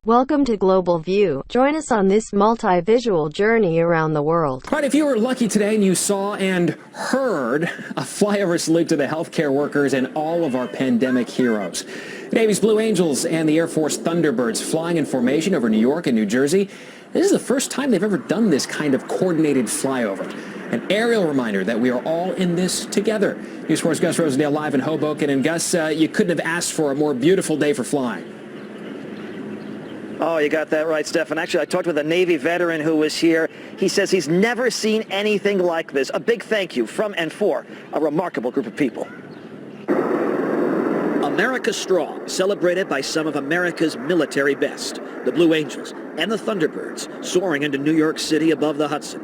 Welcome to Global View. Join us on this multi-visual journey around the world. Right, if you were lucky today and you saw and heard a flyover salute to the healthcare workers and all of our pandemic heroes. Navy's Blue Angels and the Air Force Thunderbirds flying in formation over New York and New Jersey. This is the first time they've ever done this kind of coordinated flyover. An aerial reminder that we are all in this together. News 4's Gus Rosendale live in Hoboken. And Gus, you couldn't have asked for a more beautiful day for flying. Oh, you got that right, Stefan. Actually, I talked with a Navy veteran who was here. He says he's never seen anything like this. A big thank you from and for a remarkable group of people. America Strong, celebrated by some of America's military best. The Blue Angels and the Thunderbirds soaring into New York City above the Hudson.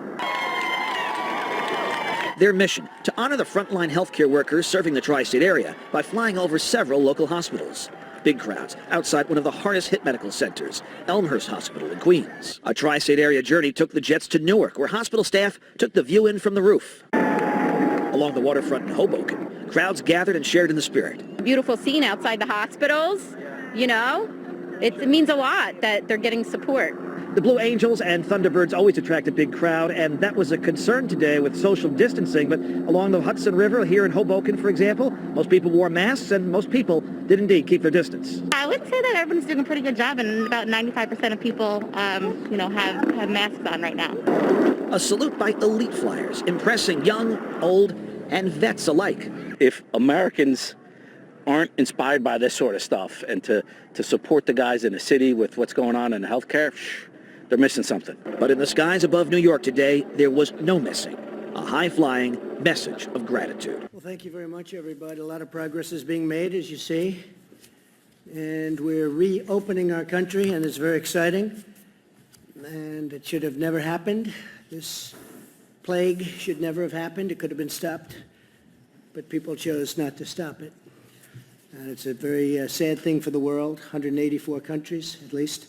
Their mission, to honor the frontline healthcare workers serving the tri-state area by flying over several local hospitals. Big crowds outside one of the hardest hit medical centers, Elmhurst Hospital in Queens. A tri-state area journey took the jets to Newark, where hospital staff took the view in from the roof. Along the waterfront in Hoboken, crowds gathered and shared in the spirit. Beautiful scene outside the hospitals, you know. It means a lot that they're getting support. The Blue Angels and Thunderbirds always attract a big crowd, and that was a concern today with social distancing. But along the Hudson River here in Hoboken, for example, most people wore masks, and most people did indeed keep their distance. I would say that everyone's doing a pretty good job, and about 95% of people, have masks on right now. A salute by elite flyers, impressing young, old, and vets alike. If Americans aren't inspired by this sort of stuff and to support the guys in the city with what's going on in healthcare, they're missing something. But in the skies above New York today, there was no missing. A high-flying message of gratitude. Well, thank you very much, everybody. A lot of progress is being made, as you see. And we're reopening our country, and it's very exciting. And it should have never happened. This plague should never have happened. It could have been stopped. But people chose not to stop it. And it's a very sad thing for the world, 184 countries at least.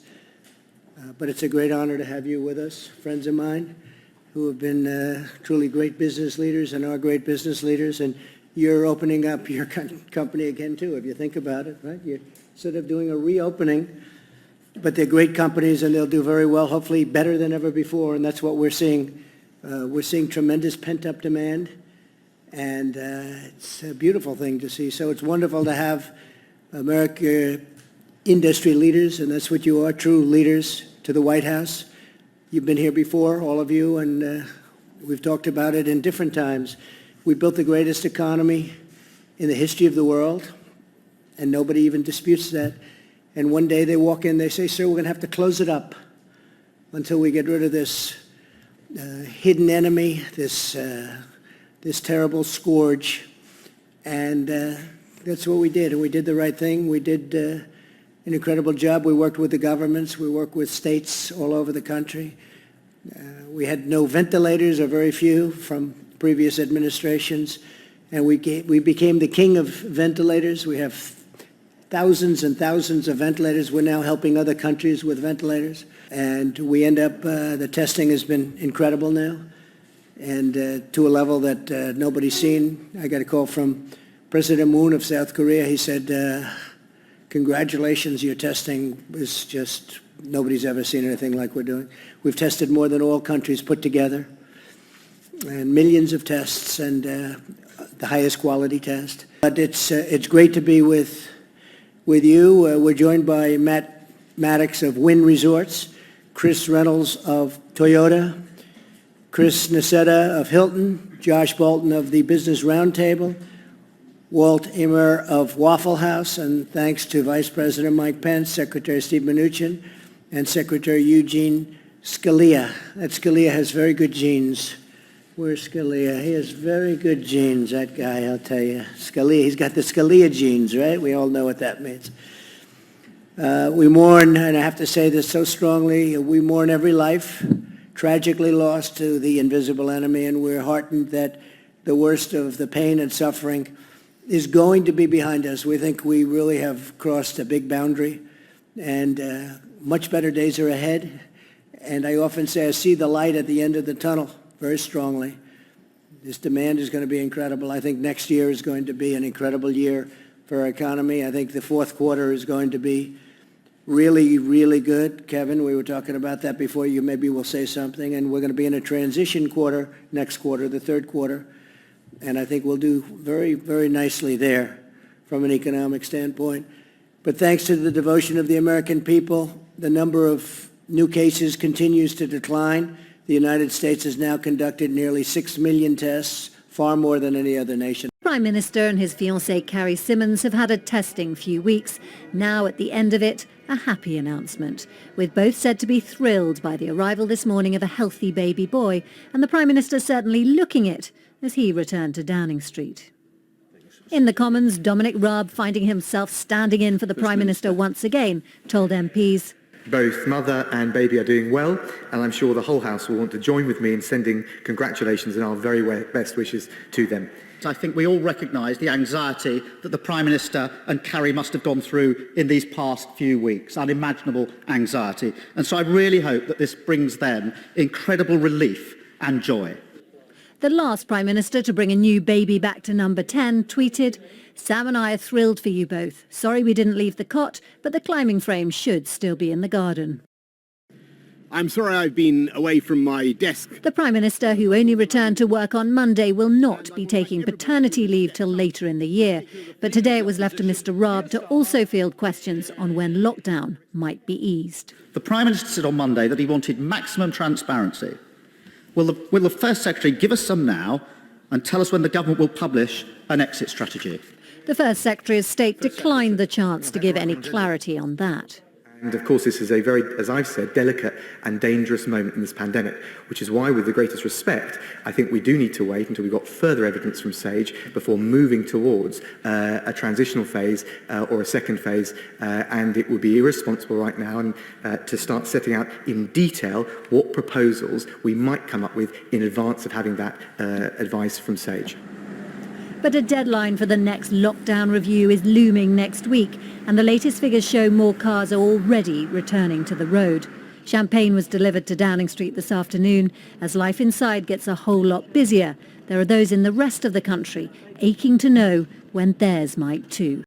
But it's a great honor to have you with us, friends of mine, who have been truly great business leaders and are great business leaders. And you're opening up your company again, too, if you think about it, right? You're sort of doing a reopening. But they're great companies, and they'll do very well, hopefully better than ever before. And that's what we're seeing. We're seeing tremendous pent-up demand. And it's a beautiful thing to see. So it's wonderful to have America industry leaders, and that's what you are, true leaders, to the White House. You've been here before, all of you, and we've talked about it in different times. We built the greatest economy in the history of the world, and nobody even disputes that. And one day they walk in, they say, sir, we're going to have to close it up until we get rid of this hidden enemy, this terrible scourge. And that's what we did, and we did the right thing. We did an incredible job. We worked with the governments. We worked with states all over the country. We had no ventilators, or very few, from previous administrations. And we became the king of ventilators. We have thousands and thousands of ventilators. We're now helping other countries with ventilators. And we end up, the testing has been incredible now, and to a level that nobody's seen. I got a call from President Moon of South Korea. He said, congratulations, your testing is just, nobody's ever seen anything like we're doing. We've tested more than all countries put together, and millions of tests, and the highest quality test. But it's great to be with you. We're joined by Matt Maddox of Wynn Resorts, Chris Reynolds of Toyota, Chris Nassetta of Hilton, Josh Bolton of the Business Roundtable, Walt Immer of Waffle House, and thanks to Vice President Mike Pence, Secretary Steve Mnuchin, and Secretary Eugene Scalia. That Scalia has very good genes. Where's Scalia? He has very good genes, that guy, I'll tell you. Scalia, he's got the Scalia genes, right? We all know what that means. We mourn, and I have to say this so strongly, we mourn every life tragically lost to the invisible enemy, and we're heartened that the worst of the pain and suffering is going to be behind us. We think we really have crossed a big boundary, and much better days are ahead. And I often say I see the light at the end of the tunnel very strongly. This demand is going to be incredible. I think next year is going to be an incredible year for our economy. I think the fourth quarter is going to be really, really good. Kevin, we were talking about that before. You maybe will say something. And we're going to be in a transition quarter, next quarter, the third quarter. And I think we'll do very, very nicely there from an economic standpoint. But thanks to the devotion of the American people, the number of new cases continues to decline. The United States has now conducted nearly 6 million tests, far more than any other nation. Prime Minister and his fiancée Carrie Symonds have had a testing few weeks. Now, at the end of it, a happy announcement, with both said to be thrilled by the arrival this morning of a healthy baby boy, and the Prime Minister certainly looking it as he returned to Downing Street. In the Commons, Dominic Raab, finding himself standing in for the Prime Minister once again, told MPs, both mother and baby are doing well, and I'm sure the whole House will want to join with me in sending congratulations and our very best wishes to them. I think we all recognise the anxiety that the Prime Minister and Carrie must have gone through in these past few weeks, unimaginable anxiety. And so I really hope that this brings them incredible relief and joy. The last Prime Minister to bring a new baby back to number 10 tweeted, "Sam and I are thrilled for you both. Sorry we didn't leave the cot, but the climbing frame should still be in the garden." I'm sorry I've been away from my desk. The Prime Minister, who only returned to work on Monday, will not be taking paternity leave till later in the year. But today it was left to Mr Raab to also field questions on when lockdown might be eased. The Prime Minister said on Monday that he wanted maximum transparency. Will the First Secretary give us some now and tell us when the government will publish an exit strategy? The First Secretary of State declined the chance to give any clarity on that. And of course this is a very, as I've said, delicate and dangerous moment in this pandemic, which is why, with the greatest respect, I think we do need to wait until we've got further evidence from SAGE before moving towards a transitional phase or a second phase, and it would be irresponsible right now and to start setting out in detail what proposals we might come up with in advance of having that advice from SAGE. But a deadline for the next lockdown review is looming next week, and the latest figures show more cars are already returning to the road. Champagne was delivered to Downing Street this afternoon. As life inside gets a whole lot busier, there are those in the rest of the country aching to know when theirs might too.